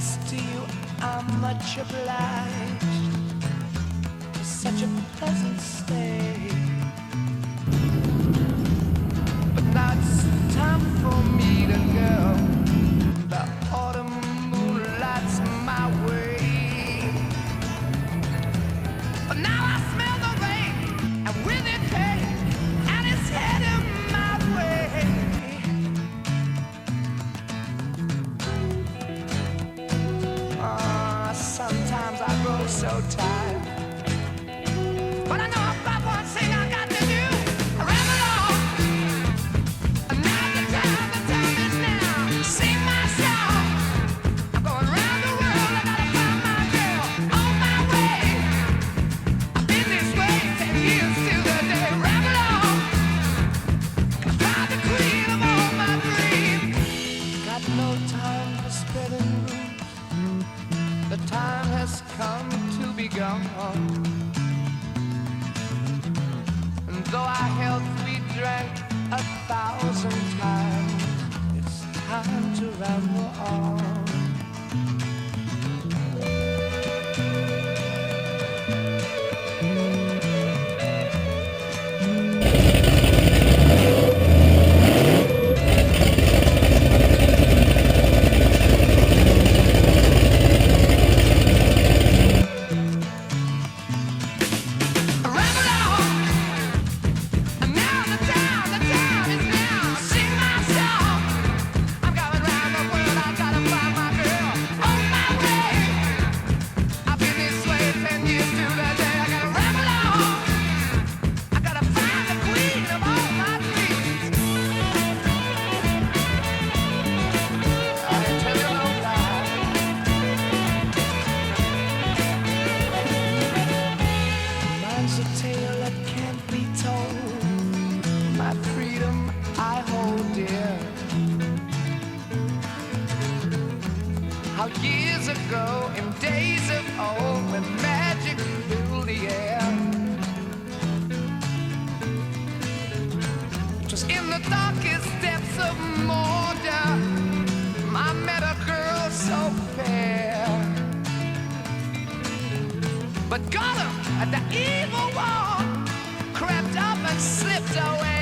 thanks to you, I'm much obliged for such a pleasant stay. But now it's time for me to go. The autumn moonlight's my way. But now I smell the rain, and with it pain, and it's heading my way. Sometimes I grow so tired, but I know about one thing I got to do. I ramble on, and now the time is now. Sing my song, I'm going round the world. I gotta find my girl on my way. I've been this way 10 years to the day. Ramble on, I'll find the queen of all my dreams. Got no time for spreading rumors. The time has come to be gone. And though our health we drank 1,000 times, it's time to ramble on. How years ago, in days of old, when magic filled the air, it was in the darkest depths of Mordor I met a girl so fair. But Gollum, the evil one, crept up and slipped away.